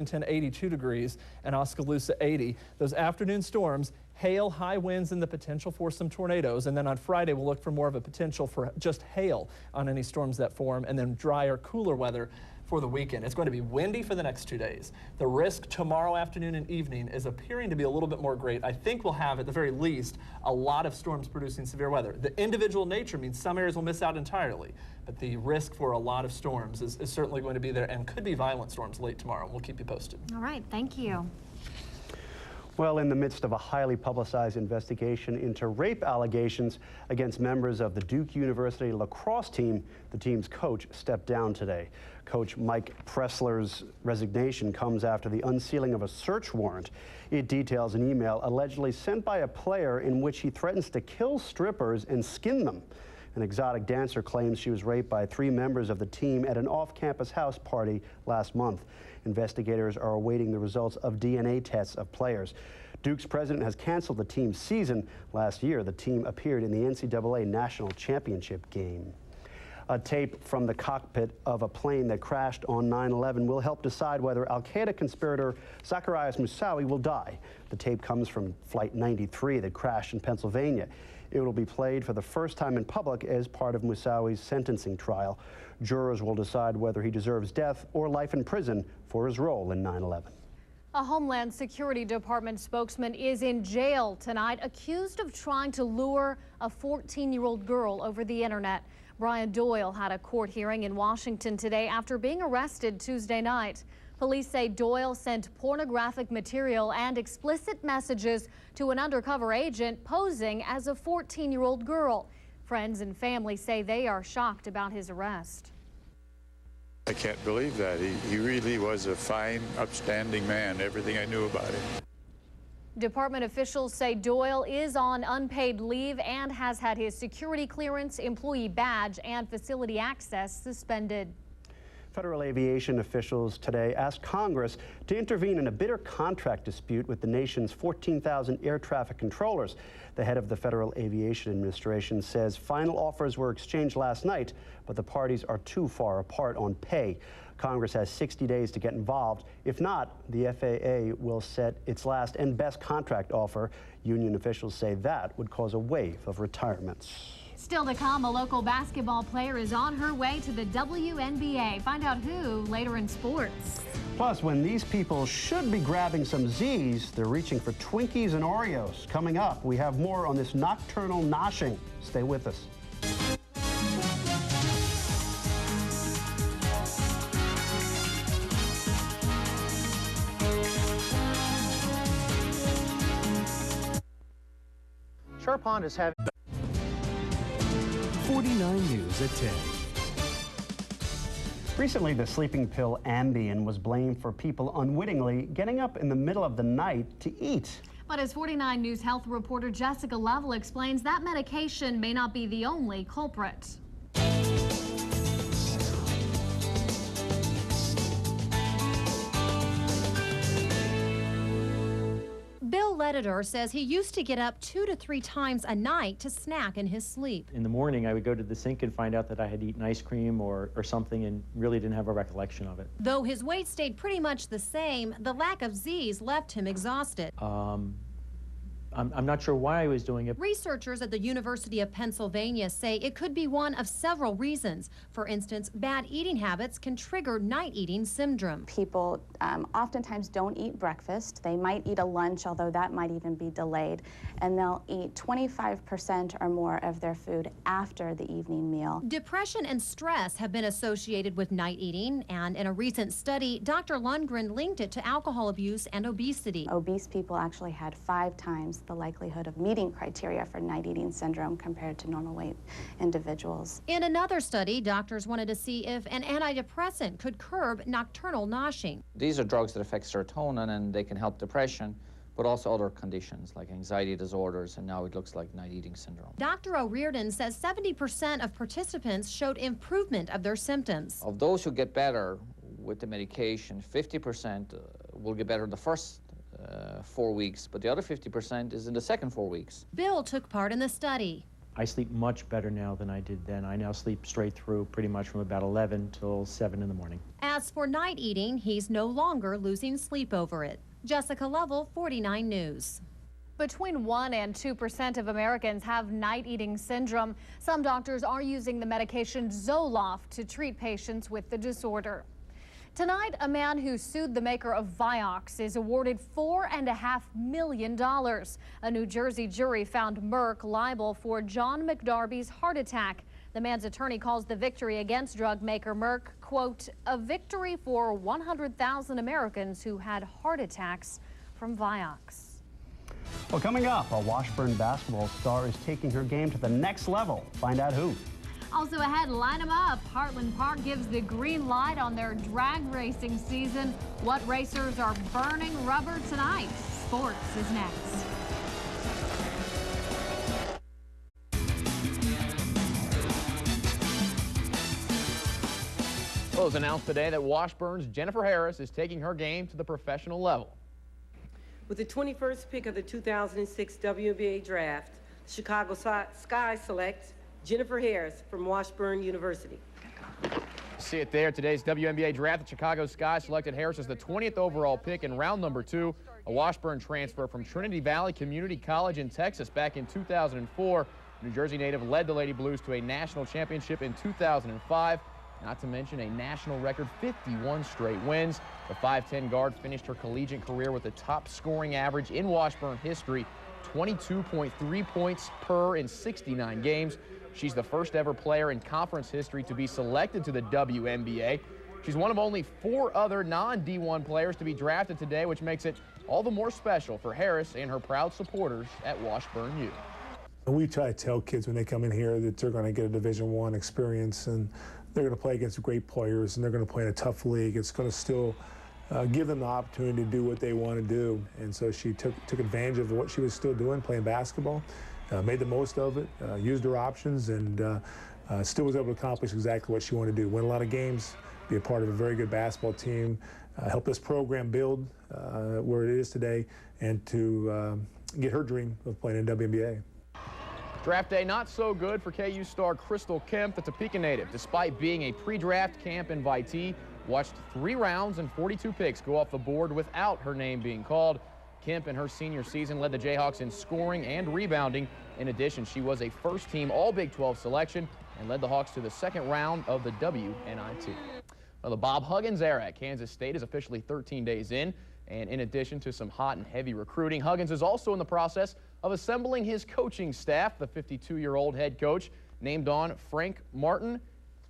82 degrees, and Oskaloosa 80. Those afternoon storms, hail, high winds, and the potential for some tornadoes. And then on Friday, we'll look for more of a potential for just hail on any storms that form, and then drier, cooler weather for the weekend. It's going to be windy for the next 2 days. The risk tomorrow afternoon and evening is appearing to be a little bit more great. I think we'll have, at the very least, a lot of storms producing severe weather. The individual nature means some areas will miss out entirely, but the risk for a lot of storms is certainly going to be there and could be violent storms late tomorrow. We'll keep you posted. All right, thank you. Well, in the midst of a highly publicized investigation into rape allegations against members of the Duke University lacrosse team, the team's coach stepped down today. Coach Mike Pressler's resignation comes after the unsealing of a search warrant. It details an email allegedly sent by a player in which he threatens to kill strippers and skin them. An exotic dancer claims she was raped by 3 members of the team at an off-campus house party last month. Investigators are awaiting the results of DNA tests of players. Duke's president has canceled the team's season. Last year, the team appeared in the NCAA National Championship game. A tape from the cockpit of a plane that crashed on 9/11 will help decide whether al-Qaeda conspirator Zacarias Moussaoui will die. The tape comes from Flight 93 that crashed in Pennsylvania. It will be played for the first time in public as part of Moussaoui's sentencing trial. Jurors will decide whether he deserves death or life in prison for his role in 9/11. A Homeland Security Department spokesman is in jail tonight, accused of trying to lure a 14-year-old girl over the internet. Brian Doyle had a court hearing in Washington today after being arrested Tuesday night. Police say Doyle sent pornographic material and explicit messages to an undercover agent posing as a 14-year-old girl. Friends and family say they are shocked about his arrest. I can't believe that. He really was a fine, upstanding man, everything I knew about him. Department officials say Doyle is on unpaid leave and has had his security clearance, employee badge, and facility access suspended. Federal aviation officials today asked Congress to intervene in a bitter contract dispute with the nation's 14,000 air traffic controllers. The head of the Federal Aviation Administration says final offers were exchanged last night, but the parties are too far apart on pay. Congress has 60 days to get involved. If not, the FAA will set its last and best contract offer. Union officials say that would cause a wave of retirements. Still to come, a local basketball player is on her way to the WNBA. Find out who later in sports. Plus, when these people should be grabbing some Z's, they're reaching for Twinkies and Oreos. Coming up, we have more on this nocturnal noshing. Stay with us. Sharp Pond is having 49 News at 10. Recently, the sleeping pill Ambien was blamed for people unwittingly getting up in the middle of the night to eat. But as 49 News health reporter Jessica Lovell explains, that medication may not be the only culprit. Bill Leditor says he used to get up 2 to 3 times a night to snack in his sleep. In the morning, I would go to the sink and find out that I had eaten ice cream or something and really didn't have a recollection of it. Though his weight stayed pretty much the same, the lack of Z's left him exhausted. I'm not sure why I was doing it. Researchers at the University of Pennsylvania say it could be one of several reasons. For instance, bad eating habits can trigger night eating syndrome. People oftentimes don't eat breakfast. They might eat a lunch, although that might even be delayed, and they'll eat 25% or more of their food after the evening meal. Depression and stress have been associated with night eating, and in a recent study, Dr. Lundgren linked it to alcohol abuse and obesity. Obese people actually had 5 times the likelihood of meeting criteria for night eating syndrome compared to normal weight individuals. In another study, doctors wanted to see if an antidepressant could curb nocturnal noshing. These are drugs that affect serotonin, and they can help depression, but also other conditions like anxiety disorders, and now it looks like night eating syndrome. Dr. O'Riordan says 70% of participants showed improvement of their symptoms. Of those who get better with the medication, 50% will get better the first 4 weeks, but the other 50% is in the second 4 weeks. Bill took part in the study. I sleep much better now than I did then. I now sleep straight through pretty much from about 11 till 7 in the morning. As for night eating, he's no longer losing sleep over it. Jessica Lovell, 49 News. Between 1% and 2% of Americans have night eating syndrome. Some doctors are using the medication Zoloft to treat patients with the disorder. Tonight, a man who sued the maker of Vioxx is awarded $4.5 million. A New Jersey jury found Merck liable for John McDarby's heart attack. The man's attorney calls the victory against drug maker Merck, quote, a victory for 100,000 Americans who had heart attacks from Vioxx. Well, coming up, a Washburn basketball star is taking her game to the next level. Find out who. Also ahead, line 'em up. Heartland Park gives the green light on their drag racing season. What racers are burning rubber tonight? Sports is next. Well, it was announced today that Washburn's Jennifer Harris is taking her game to the professional level. With the 21st pick of the 2006 WNBA draft, the Chicago Sky selects Jennifer Harris from Washburn University. See it there. Today's WNBA draft, the Chicago Sky selected Harris as the 20th overall pick in round number 2, a Washburn transfer from Trinity Valley Community College in Texas back in 2004. New Jersey native led the Lady Blues to a national championship in 2005, not to mention a national record 51 straight wins. The 5'10 guard finished her collegiate career with the top scoring average in Washburn history, 22.3 points per in 69 games. She's the first ever player in conference history to be selected to the WNBA. She's one of only 4 other non-D1 players to be drafted today, which makes it all the more special for Harris and her proud supporters at Washburn U. We try to tell kids when they come in here that they're going to get a Division I experience, and they're going to play against great players, and they're going to play in a tough league. It's going to still give them the opportunity to do what they want to do. And so she took advantage of what she was still doing, playing basketball. Made the most of it, used her options, and still was able to accomplish exactly what she wanted to do. Win a lot of games, be a part of a very good basketball team, help this program build where it is today, and to get her dream of playing in WNBA. Draft day not so good for KU star Crystal Kemp, the Topeka native. Despite being a pre-draft camp invitee, watched 3 rounds and 42 picks go off the board without her name being called. Kemp in her senior season led the Jayhawks in scoring and rebounding. In addition, she was a first-team All-Big 12 selection and led the Hawks to the 2nd round of the WNIT. Well, the Bob Huggins era at Kansas State is officially 13 days in, and in addition to some hot and heavy recruiting, Huggins is also in the process of assembling his coaching staff. The 52-year-old head coach named on Frank Martin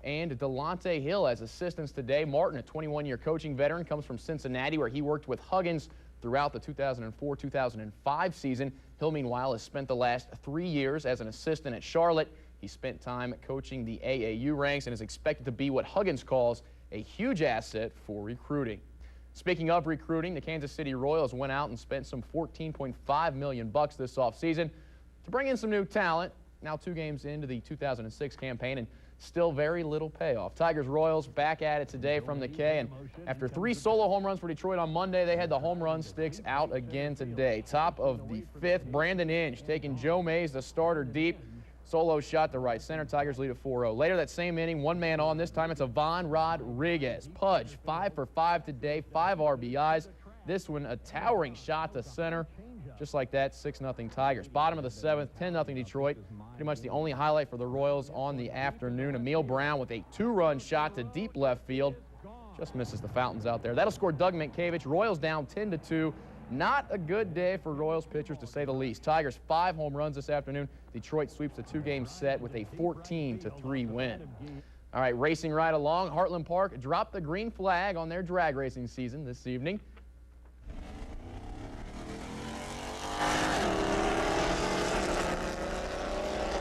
and Delonte Hill as assistants today. Martin, a 21-year coaching veteran, comes from Cincinnati, where he worked with Huggins throughout the 2004-2005 season. Hill, meanwhile, has spent the last 3 years as an assistant at Charlotte. He spent time coaching the AAU ranks and is expected to be what Huggins calls a huge asset for recruiting. Speaking of recruiting, the Kansas City Royals went out and spent some $14.5 million this offseason to bring in some new talent. Now 2 games into the 2006 campaign and still very little payoff. Tigers-Royals back at it today from the K, and after 3 solo home runs for Detroit on Monday, they had the home run sticks out again today. Top of the 5th, Brandon Inge taking Joe Mays, the starter, deep. Solo shot to right center. Tigers lead at 4-0. Later that same inning, 1 man on. This time it's Ivan Rodriguez. Pudge, 5 for 5 today, 5 RBIs. This one a towering shot to center. Just like that, 6-0 Tigers. Bottom of the 7th, 10-0 Detroit. Pretty much the only highlight for the Royals on the afternoon. Emil Brown with a 2-run shot to deep left field. Just misses the fountains out there. That'll score Doug Minkiewicz. Royals down 10-2. Not a good day for Royals pitchers, to say the least. Tigers 5 home runs this afternoon. Detroit sweeps the 2-game set with a 14-3 win. All right, racing right along. Heartland Park dropped the green flag on their drag racing season this evening.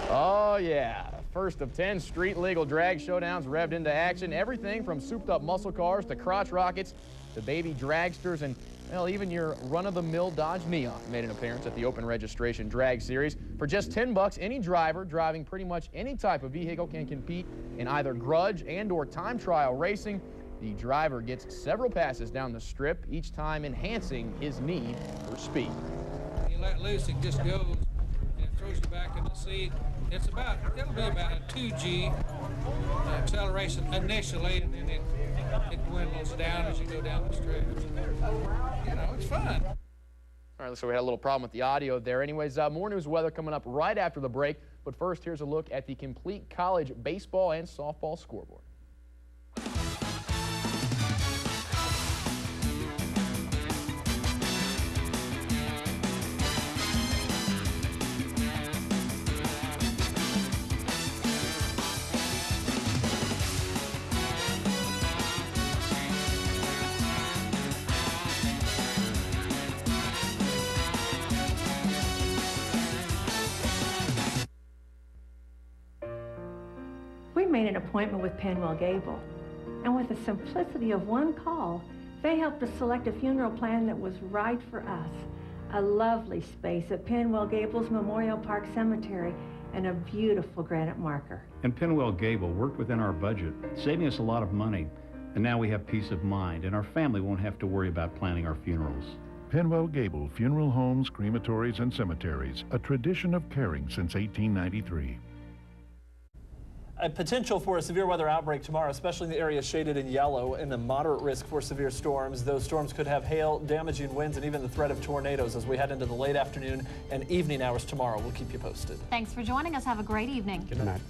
Oh, yeah. First of 10 street legal drag showdowns revved into action. Everything from souped-up muscle cars to crotch rockets to baby dragsters, and, well, even your run-of-the-mill Dodge Neon made an appearance at the open registration drag series. For just $10, any driver driving pretty much any type of vehicle can compete in either grudge and or time trial racing. The driver gets several passes down the strip, each time enhancing his need for speed. When you let loose, it just goes. And throws you back in the seat. It'll be about a 2G acceleration initially, and then it dwindles down as you go down the stretch. You know, it's fun. All right, so we had a little problem with the audio there. Anyways, more news weather coming up right after the break. But first, here's a look at the complete college baseball and softball scoreboard. We made an appointment with Penwell Gable, and with the simplicity of one call, they helped us select a funeral plan that was right for us. A lovely space at Penwell Gable's Memorial Park Cemetery and a beautiful granite marker. And Penwell Gable worked within our budget, saving us a lot of money. And now we have peace of mind, and our family won't have to worry about planning our funerals. Penwell Gable Funeral Homes, Crematories, and Cemeteries, a tradition of caring since 1893. A potential for a severe weather outbreak tomorrow, especially in the areas shaded in yellow, and a moderate risk for severe storms. Those storms could have hail, damaging winds, and even the threat of tornadoes as we head into the late afternoon and evening hours tomorrow. We'll keep you posted. Thanks for joining us. Have a great evening. Good night.